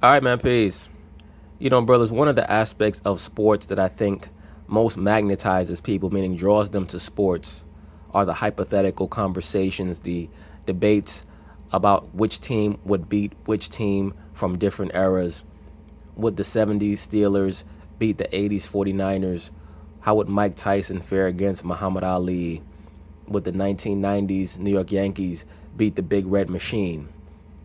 All right, man, peace. Brothers, one of the aspects of sports that I think most magnetizes people, meaning draws them to sports, are the hypothetical conversations, the debates about which team would beat which team from different eras. Would the 70s Steelers beat the 80s 49ers? How would Mike Tyson fare against Muhammad Ali? Would the 1990s New York Yankees beat the Big Red Machine?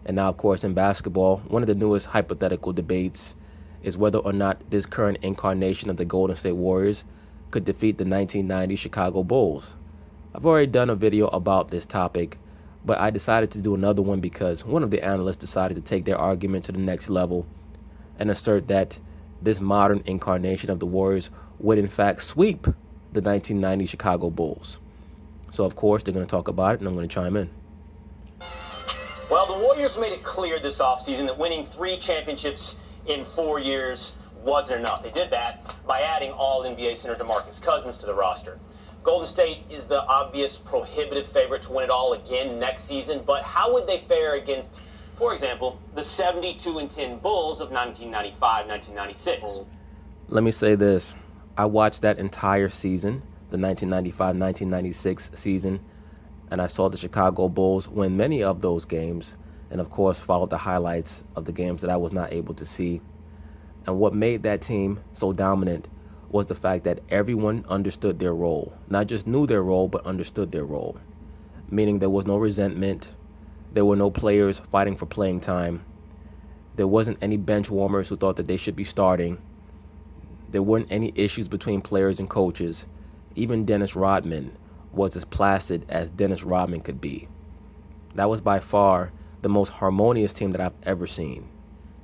And now, of course, in basketball, one of the newest hypothetical debates is whether or not this current incarnation of the Golden State Warriors could defeat the 1990 Chicago Bulls. I've already done a video about this topic, but I decided to do another one because one of the analysts decided to take their argument to the next level and assert that this modern incarnation of the Warriors would in fact sweep the 1990 Chicago Bulls. So, of course, they're going to talk about it, and I'm going to chime in. Well, the Warriors made it clear this offseason that winning 3 championships in 4 years wasn't enough. They did that by adding All-NBA center DeMarcus Cousins to the roster. Golden State is the obvious prohibitive favorite to win it all again next season, but how would they fare against, for example, the 72-10 Bulls of 1995-1996? Let me say this. I watched that entire season, the 1995-1996 season, and I saw the Chicago Bulls win many of those games, and of course followed the highlights of the games that I was not able to see. And what made that team so dominant was the fact that everyone understood their role. Not just knew their role, but understood their role. Meaning there was no resentment. There were no players fighting for playing time. There wasn't any bench warmers who thought that they should be starting. There weren't any issues between players and coaches. Even Dennis Rodman was as placid as Dennis Rodman could be. That was by far the most harmonious team that I've ever seen,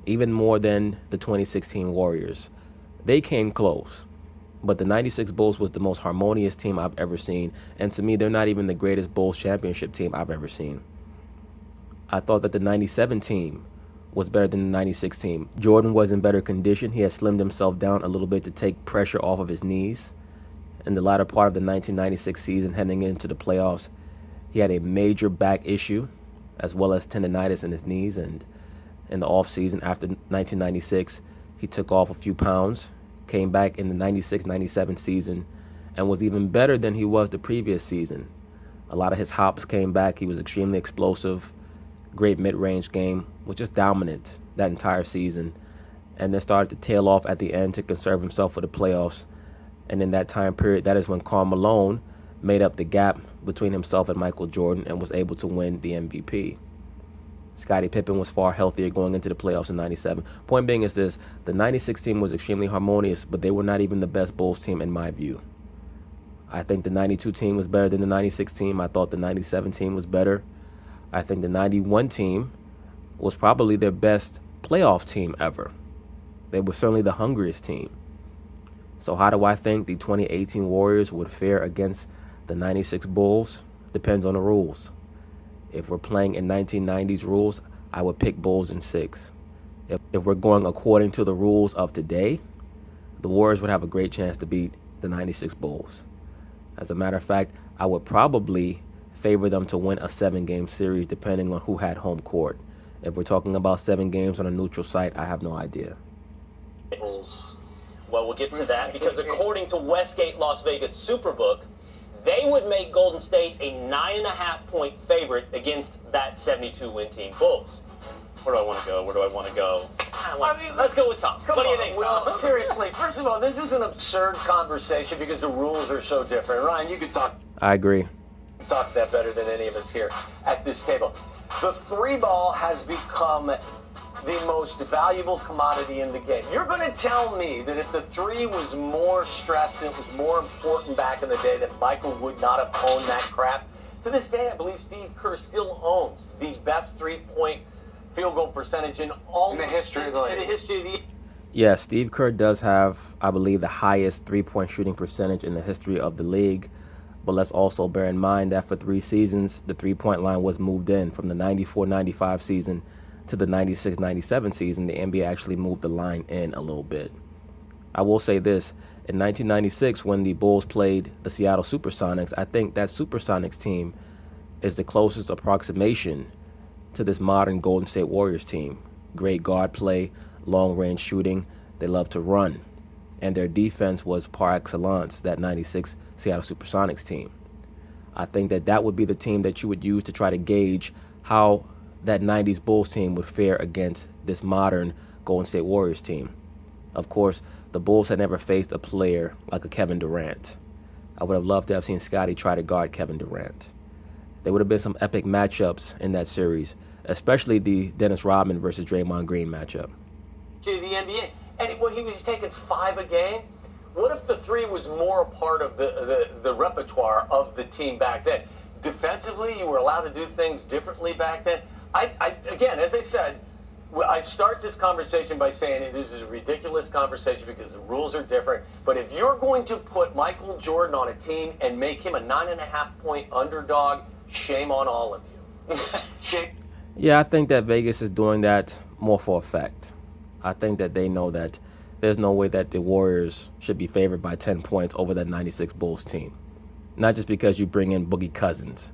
even more than the 2016 Warriors. They came close, but the 96 Bulls was the most harmonious team I've ever seen, and to me, they're not even the greatest Bulls championship team I've ever seen. I thought that the 97 team was better than the 96 team. Jordan was in better condition. He had slimmed himself down a little bit to take pressure off of his knees. In the latter part of the 1996 season, heading into the playoffs, he had a major back issue, as well as tendonitis in his knees. And in the offseason after 1996, he took off a few pounds, came back in the 96-97 season, and was even better than he was the previous season. A lot of his hops came back. He was extremely explosive, great mid-range game, was just dominant that entire season, and then started to tail off at the end to conserve himself for the playoffs. And in that time period, that is when Karl Malone made up the gap between himself and Michael Jordan and was able to win the MVP. Scottie Pippen was far healthier going into the playoffs in 97. Point being is this, the 96 team was extremely harmonious, but they were not even the best Bulls team in my view. I think the 92 team was better than the 96 team. I thought the 97 team was better. I think the 91 team was probably their best playoff team ever. They were certainly the hungriest team. So how do I think the 2018 Warriors would fare against the 96 Bulls? Depends on the rules. If we're playing in 1990s rules, I would pick Bulls in 6. If we're going according to the rules of today, the Warriors would have a great chance to beat the 96 Bulls. As a matter of fact, I would probably favor them to win a 7-game series depending on who had home court. If we're talking about 7 games on a neutral site, I have no idea. Well, we'll get to that because according to Westgate Las Vegas Superbook, they would make Golden State a 9.5-point favorite against that 72-win team Bulls. Where do I want to go? Let's go with Tom. What do you think, Tom? Well, seriously, first of all, this is an absurd conversation because the rules are so different. Ryan, you could talk I agree. that better than any of us here at this table. The 3-ball has become the most valuable commodity in the game. You're going to tell me that if the 3 was more stressed and it was more important back in the day, that Michael would not have owned that crap? To this day, I believe Steve Kerr still owns the best 3-point field goal percentage in the history of the league. Yeah, Steve Kerr does have, I believe, the highest 3-point shooting percentage in the history of the league. But let's also bear in mind that for 3 seasons, the 3-point line was moved in from the 94-95 season to the 96-97 season. The NBA actually moved the line in a little bit. I will say this, in 1996 when the Bulls played the Seattle Supersonics, I think that Supersonics team is the closest approximation to this modern Golden State Warriors team. great guard play, long-range shooting. They love to run. And their defense was par excellence, that 96 Seattle Supersonics team. I think that would be the team that you would use to try to gauge how that 90s Bulls team would fare against this modern Golden State Warriors team. Of course, the Bulls had never faced a player like a Kevin Durant. I would have loved to have seen Scottie try to guard Kevin Durant. There would have been some epic matchups in that series, especially the Dennis Rodman versus Draymond Green matchup. To the NBA. And what, he was taking 5 a game? What if the 3 was more a part of the repertoire of the team back then? Defensively, you were allowed to do things differently back then. Again, as I said, I start this conversation by saying it is a ridiculous conversation because the rules are different. But if you're going to put Michael Jordan on a team and make him a 9.5-point underdog, shame on all of you. Shame. Yeah, I think that Vegas is doing that more for effect. I think that they know that there's no way that the Warriors should be favored by 10 points over that 96 Bulls team. Not just because you bring in Boogie Cousins.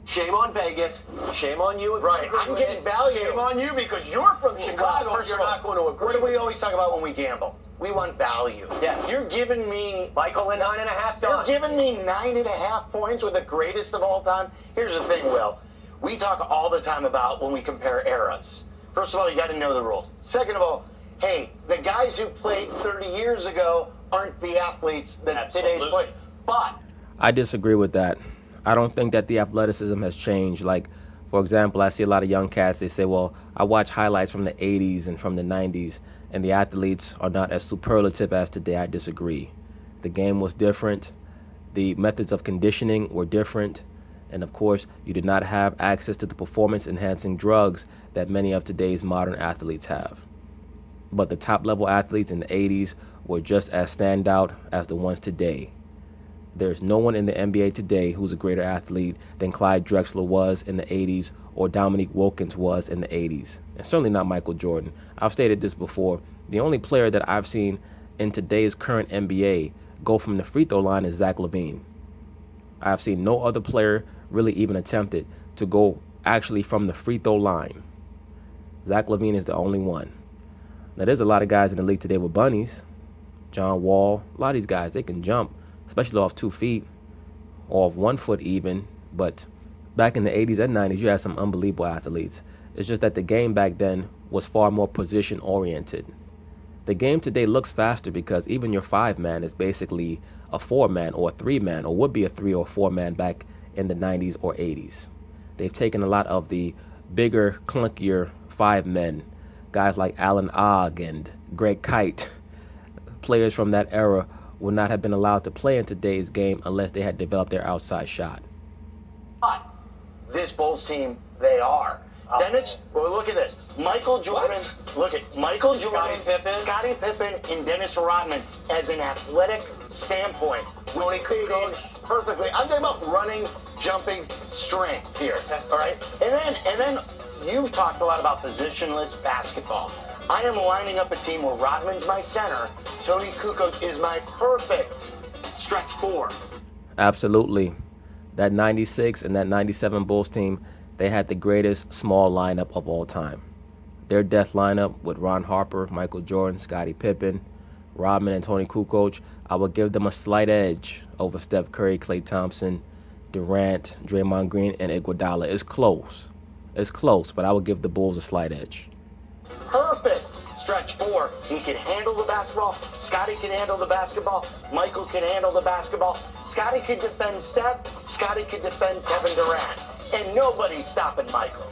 Shame on Vegas. Shame on you. Right. I'm getting value. Shame on you because you're from Chicago. Well, You're not going to agree. What do we always talk about when we gamble? We want value. Yeah. You're giving me Michael and 9.5 done. You're giving me 9.5 points with the greatest of all time. Here's the thing, Will. We talk all the time about when we compare eras. First of all, you got to know the rules. Second of all, hey, the guys who played 30 years ago aren't the athletes that today's play. But I disagree with that. I don't think that the athleticism has changed. Like, for example, I see a lot of young cats, they say, well, I watch highlights from the 80s and from the 90s, and the athletes are not as superlative as today. I disagree. The game was different. The methods of conditioning were different. And, of course, you did not have access to the performance-enhancing drugs that many of today's modern athletes have. But the top-level athletes in the 80s were just as standout as the ones today. There's no one in the NBA today who's a greater athlete than Clyde Drexler was in the 80s or Dominique Wilkins was in the 80s. And certainly not Michael Jordan. I've stated this before. The only player that I've seen in today's current NBA go from the free throw line is Zach LaVine. I've seen no other player really even attempted to go actually from the free throw line. Zach LaVine is the only one. Now, there's a lot of guys in the league today with bunnies. John Wall, a lot of these guys, they can jump, especially off 2 feet, or off 1 foot even. But back in the 80s and 90s, you had some unbelievable athletes. It's just that the game back then was far more position-oriented. The game today looks faster because even your 5-man is basically a 4-man or a 3-man, or would be a 3 or 4-man back in the 90s or 80s. They've taken a lot of the bigger, clunkier 5 men, guys like Alan Ogg and Greg Kite. Players from that era would not have been allowed to play in today's game unless they had developed their outside shot. But this Bulls team, they are. Dennis, well, look at this. Michael Jordan, look at Michael Jordan, Scottie Pippen, and Dennis Rodman as an athletic standpoint. Tony Kukoc, perfectly. I'm talking about running, jumping, strength here. All right, and then you've talked a lot about positionless basketball. I am lining up a team where Rodman's my center, Tony Kukoc is my perfect stretch 4. Absolutely. That 96 and that 97 Bulls team, they had the greatest small lineup of all time. Their death lineup with Ron Harper, Michael Jordan, Scottie Pippen, Rodman, and Tony Kukoc, I would give them a slight edge over Steph Curry, Klay Thompson, Durant, Draymond Green, and Iguodala. It's close, but I would give the Bulls a slight edge. Perfect stretch 4. He can handle the basketball. Scottie can handle the basketball. Michael can handle the basketball. Scottie can defend Steph. Scottie can defend Kevin Durant. And nobody's stopping Michael.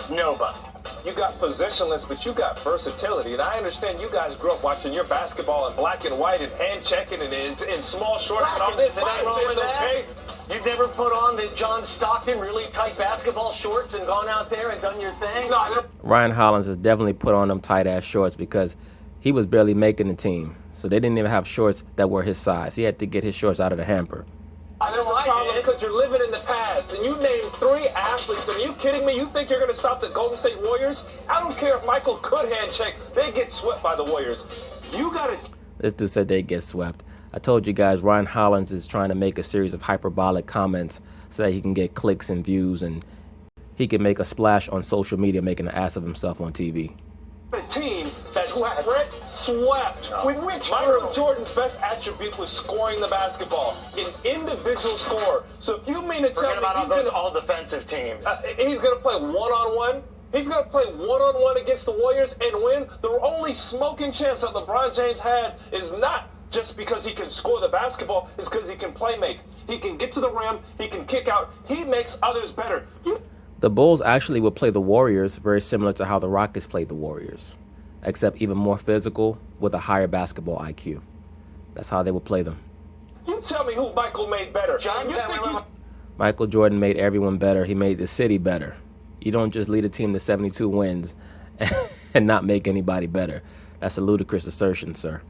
Nobody. You got positionless, but you got versatility. And I understand you guys grew up watching your basketball in black and white and hand checking and in small shorts and all this. And ain't wrong with that. Okay? You've never put on the John Stockton really tight basketball shorts and gone out there and done your thing? Ryan Hollins has definitely put on them tight-ass shorts because he was barely making the team. So they didn't even have shorts that were his size. He had to get his shorts out of the hamper. There's a problem because you're living in the past. And you named 3 athletes. Are you kidding me? You think you're going to stop the Golden State Warriors? I don't care if Michael could hand check. They get swept by the Warriors. You got to... This dude said they get swept. I told you guys Ryan Hollins is trying to make a series of hyperbolic comments so that he can get clicks and views and he can make a splash on social media making an ass of himself on TV. a team that swept. With which Michael Jordan's best attribute was scoring the basketball, an individual scorer. So if you mean to tell Forget me about all he's those gonna, all-defensive teams. he's going to play one-on-one? He's going to play one-on-one against the Warriors and win? The only smoking chance that LeBron James had is not just because he can score the basketball, it's because he can play make. He can get to the rim, he can kick out, he makes others better. The Bulls actually would play the Warriors very similar to how the Rockets played the Warriors, except even more physical with a higher basketball IQ. That's how they would play them. You tell me who Michael made better. John, you think he's Michael Jordan made everyone better. He made the city better. You don't just lead a team to 72 wins and not make anybody better. That's a ludicrous assertion, sir.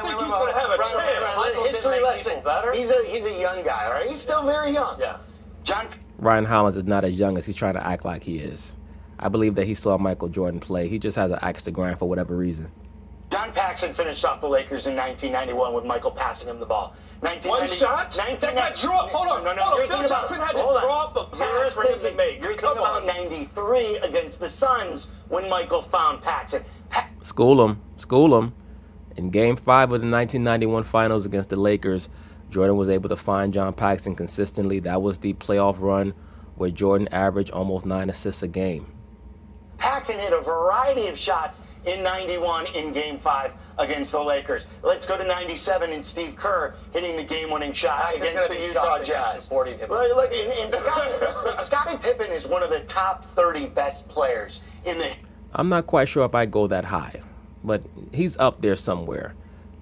he's going to have a chance? History lesson. He's a young guy, all right? He's still very young. Yeah. John, Ryan Hollins is not as young as he's trying to act like he is. I believe that he saw Michael Jordan play. He just has an axe to grind for whatever reason. John Paxson finished off the Lakers in 1991 with Michael passing him the ball. One shot? That got dropped. Hold on. No, you're Phil thinking Jackson about, had to drop a pass for him to make. You're Come thinking on. about 93 against the Suns when Michael found Paxson. School him. In Game 5 of the 1991 Finals against the Lakers, Jordan was able to find John Paxson consistently. That was the playoff run where Jordan averaged almost 9 assists a game. Paxson hit a variety of shots in 91 in Game 5 against the Lakers. Let's go to 97 and Steve Kerr hitting the game-winning shot Paxson's against gonna the be Utah shocked against Jazz. supporting him. Look, Scottie Pippen is one of the top 30 best players in the... I'm not quite sure if I go that high, but he's up there somewhere.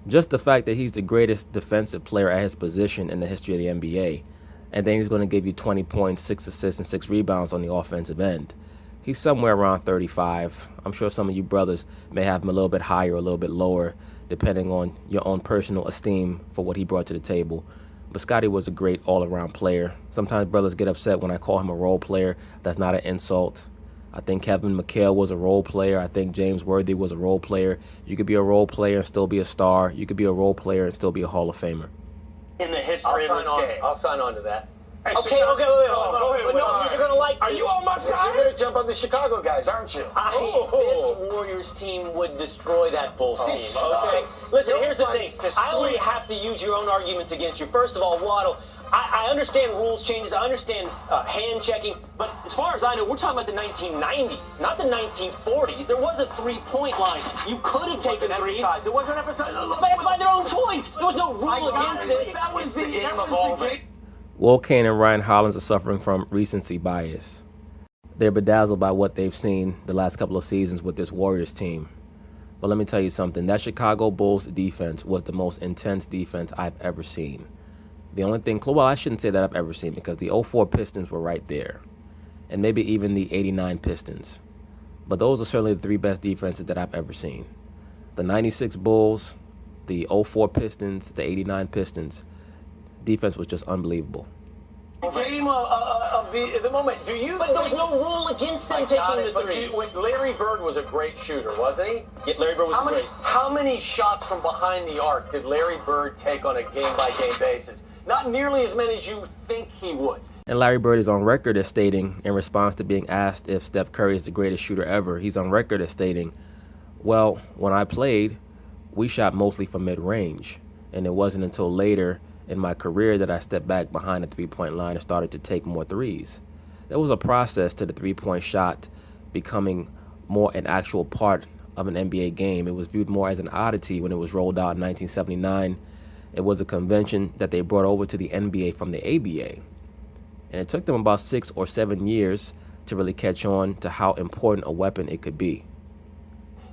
Just the fact that he's the greatest defensive player at his position in the history of the NBA, and then he's going to give you 20 points, 6 assists, and 6 rebounds on the offensive end. He's somewhere around 35. I'm sure some of you brothers may have him a little bit higher or a little bit lower, depending on your own personal esteem for what he brought to the table. But Scottie was a great all-around player. Sometimes brothers get upset when I call him a role player. That's not an insult. I think Kevin McHale was a role player. I think James Worthy was a role player. You could be a role player and still be a star. You could be a role player and still be a Hall of Famer. In the history of this game. I'll sign on to that. Okay, wait. Go ahead. Wait, No, you're gonna like. Are you on my You're side? going to jump on the Chicago guys, aren't you? This Warriors team would destroy that Bulls team. Okay. Listen, here's the thing. I only have to use your own arguments against you. First of all, Waddle. I understand rules changes. I understand hand checking. But as far as I know, we're talking about the 1990s, not the 1940s. There was a three-point line. You could have taken threes. It wasn't emphasized. But that's by their own choice. There was no rule against it. That was the game that was evolving. the great. Will Kane and Ryan Hollins are suffering from recency bias. They're bedazzled by what they've seen the last couple of seasons with this Warriors team. But let me tell you something. That Chicago Bulls defense was the most intense defense I've ever seen. The only thing, well, I shouldn't say that I've ever seen because the 04 Pistons were right there. And maybe even the 89 Pistons. But those are certainly the three best defenses that I've ever seen. The 96 Bulls, the 04 Pistons, the 89 Pistons. Defense was just unbelievable. Game of the moment. Do you? But there was no rule against them taking the threes. Larry Bird was a great shooter, wasn't he? Yeah, Larry Bird was great. How many shots from behind the arc did Larry Bird take on a game-by-game basis? Not nearly as many as you think he would. And Larry Bird is on record as stating, in response to being asked if Steph Curry is the greatest shooter ever, he's on record as stating, well, when I played, we shot mostly from mid-range. And it wasn't until later in my career that I stepped back behind the three-point line and started to take more threes. There was a process to the three-point shot becoming more an actual part of an NBA game. It was viewed more as an oddity when it was rolled out in 1979. It was a convention that they brought over to the NBA from the ABA. And it took them about 6 or 7 years to really catch on to how important a weapon it could be.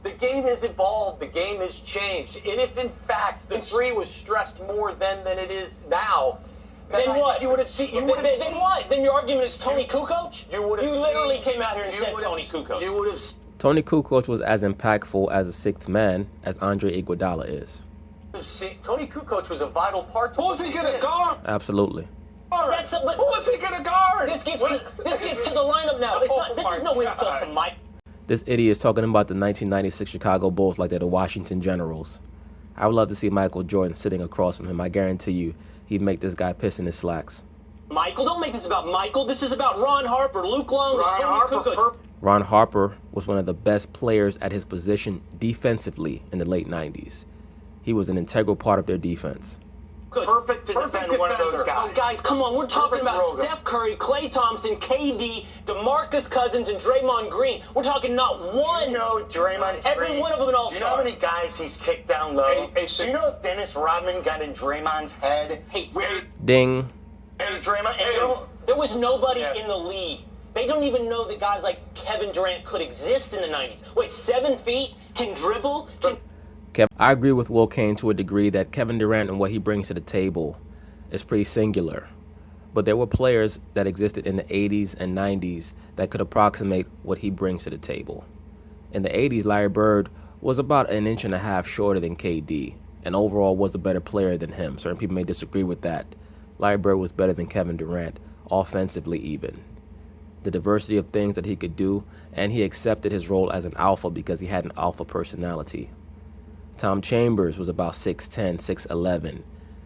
The game has evolved. The game has changed. And if, in fact, the three was stressed more then than it is now, then what? You would have seen. Then what? Then your argument is Tony Kukoc? You would have. You literally came out here and said Tony Kukoc. You would have. Tony Kukoc was as impactful as a sixth man as Andre Iguodala is. Tony Kukoc was a vital part. Who's he going to guard? Absolutely. Who is he going to guard? This gets to the lineup now. This is no insult to Mike. This idiot is talking about the 1996 Chicago Bulls like they're the Washington Generals. I would love to see Michael Jordan sitting across from him. I guarantee you, he'd make this guy piss in his slacks. Michael, don't make this about Michael. This is about Ron Harper, Luke Long, Tony Kukoc. Ron Harper was one of the best players at his position defensively in the late 90s. He was an integral part of their defense. Perfect to defend one of those guys. Oh, guys, come on. We're talking about Steph Curry, Klay Thompson, KD, DeMarcus Cousins, and Draymond Green. We're talking not one. You know Draymond Every Green, one of them an all-star. Do you know how many guys he's kicked down low? Do you know if Dennis Rodman got in Draymond's head? Hey, Ding. And Draymond, there was nobody in the league. They don't even know that guys like Kevin Durant could exist in the 90s. Wait, 7 feet, can dribble, I agree with Will Kane to a degree that Kevin Durant and what he brings to the table is pretty singular. But there were players that existed in the 80s and 90s that could approximate what he brings to the table. In the 80s, Larry Bird was about 1.5 inches shorter than KD and overall was a better player than him. Certain people may disagree with that. Larry Bird was better than Kevin Durant, offensively even. The diversity of things that he could do, and he accepted his role as an alpha because he had an alpha personality. Tom Chambers was about 6'10", 6'11",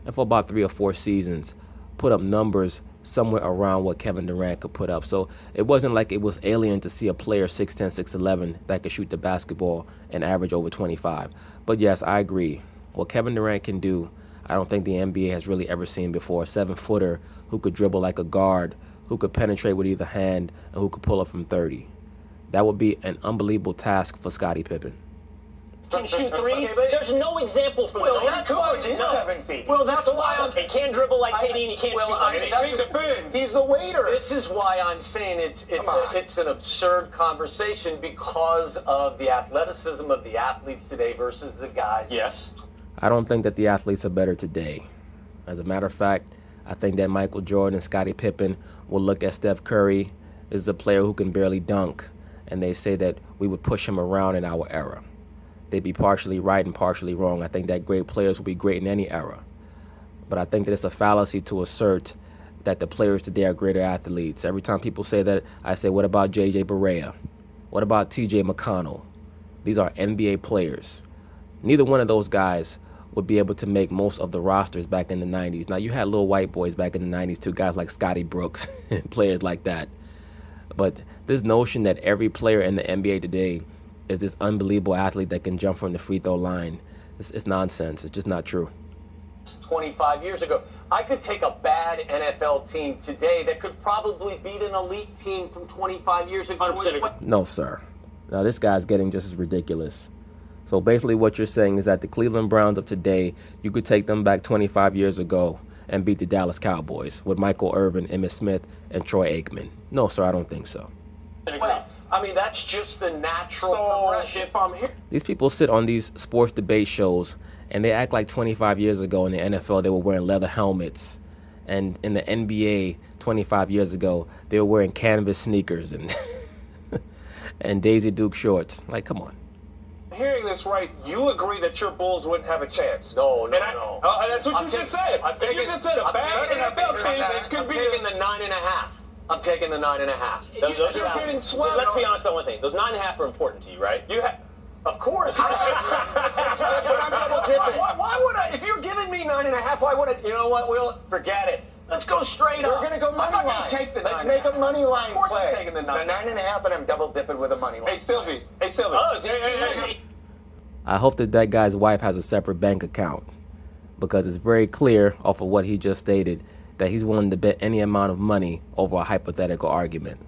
and for about 3 or 4 seasons put up numbers somewhere around what Kevin Durant could put up. So it wasn't like it was alien to see a player 6'10", 6'11" that could shoot the basketball and average over 25. But yes, I agree. What Kevin Durant can do, I don't think the NBA has really ever seen before. A 7-footer who could dribble like a guard, who could penetrate with either hand, and who could pull up from 30. That would be an unbelievable task for Scottie Pippen. can shoot threes. There's no example from Well, that's why he's 7 feet. Well, that's why he can't dribble like KD and he can't shoot. He's the waiter. This is why I'm saying it's an absurd conversation because of the athleticism of the athletes today versus the guys. Yes. I don't think that the athletes are better today. As a matter of fact, I think that Michael Jordan and Scottie Pippen will look at Steph Curry as a player who can barely dunk, and they say that we would push him around in our era. They'd be partially right and partially wrong. I think that great players will be great in any era. But I think that it's a fallacy to assert that the players today are greater athletes. Every time people say that, I say, what about J.J. Barea? What about T.J. McConnell? These are NBA players. Neither one of those guys would be able to make most of the rosters back in the 90s. Now, you had little white boys back in the 90s, too, guys like Scotty Brooks and players like that. But this notion that every player in the NBA today is this unbelievable athlete that can jump from the free throw line, it's nonsense. It's just not true. 25 years ago, I could take a bad NFL team today that could probably beat an elite team from 25 years ago. No, sir. Now, this guy's getting just as ridiculous. So basically what you're saying is that the Cleveland Browns of today, you could take them back 25 years ago and beat the Dallas Cowboys with Michael Irvin, Emmitt Smith, and Troy Aikman. No, sir, I don't think so. Well, I mean, that's just the natural progression. If I'm here. These people sit on these sports debate shows, and they act like 25 years ago in the NFL they were wearing leather helmets. And in the NBA 25 years ago, they were wearing canvas sneakers and and Daisy Duke shorts. Like, come on. Hearing this right, you agree that your Bulls wouldn't have a chance? No. That's what you just said. You just said a bad NFL team could be taking the 9.5. I'm taking the 9.5. You're getting swept. Let's be honest about one thing. Those 9.5 are important to you, right? Of course. But I'm double dipping. Why would I? If you're giving me 9.5, why would I? You know what, Will? Forget it. Let's go straight up. We're going to go money line. Take the Let's make a money line play. Of course play. I'm taking the 9. The 9.5, and I'm double dipping with a money line. Hey, Sylvie. I hope that guy's wife has a separate bank account, because it's very clear off of what he just stated that he's willing to bet any amount of money over a hypothetical argument.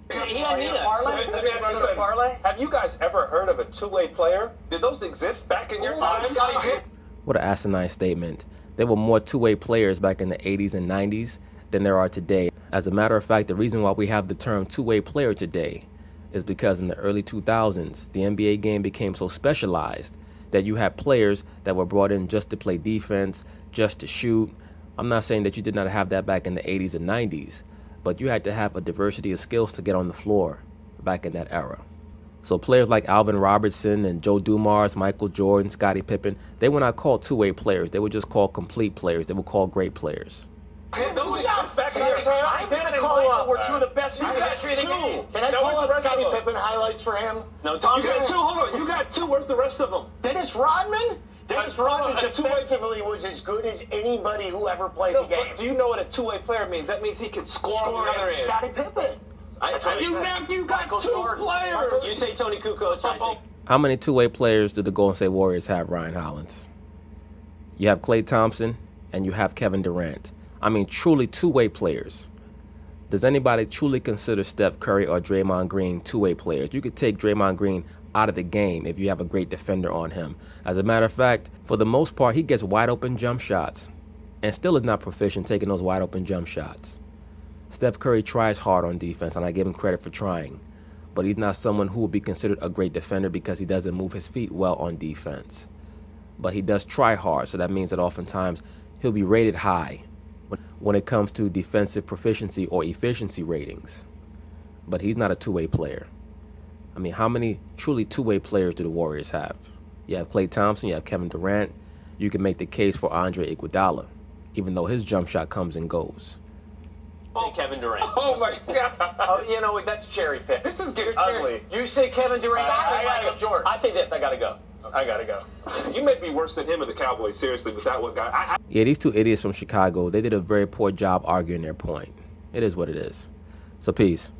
He doesn't need a parlay. Let me ask you something. Have you guys ever heard of a two-way player? Did those exist back in your time? What an asinine statement. There were more two-way players back in the 80s and 90s than there are today. As a matter of fact, the reason why we have the term two-way player today is because in the early 2000s, the NBA game became so specialized that you had players that were brought in just to play defense, just to shoot. I'm not saying that you did not have that back in the 80s and 90s, but you had to have a diversity of skills to get on the floor back in that era. So players like Alvin Robertson and Joe Dumars, Michael Jordan, Scottie Pippen, they were not called two-way players. They were just called complete players. They were called great players. Those exist back in your time. Pippen and Michael were two of the best in the history of the game. Can I call up Scottie Pippen highlights for him? No, Tom. You got two. Hold on. You got two. Where's the rest of them? Dennis Rodman? Dennis Rodman defensively was as good as anybody who ever played the game. But do you know what a two-way player means? That means he can score on the other end. Scottie Pippen. You got two players. You say Tony Kukoc, I say. How many two-way players do the Golden State Warriors have, Ryan Hollins? You have Klay Thompson and you have Kevin Durant. I mean, truly two-way players. Does anybody truly consider Steph Curry or Draymond Green two-way players? You could take Draymond Green out of the game if you have a great defender on him. As a matter of fact, for the most part, he gets wide-open jump shots and still is not proficient taking those wide-open jump shots. Steph Curry tries hard on defense, and I give him credit for trying. But he's not someone who will be considered a great defender because he doesn't move his feet well on defense. But he does try hard, so that means that oftentimes he'll be rated high when it comes to defensive proficiency or efficiency ratings. But he's not a two-way player. I mean, how many truly two-way players do the Warriors have? You have Klay Thompson, you have Kevin Durant. You can make the case for Andre Iguodala, even though his jump shot comes and goes. Say Kevin Durant. Oh my God. Oh, you know, that's cherry pick. This is getting ugly. You say Kevin Durant. I gotta Michael go. Jordan. I say this. I gotta go. I gotta go. You may be worse than him and the Cowboys, seriously, with that one guy. Yeah, these two idiots from Chicago, they did a very poor job arguing their point. It is what it is. So peace.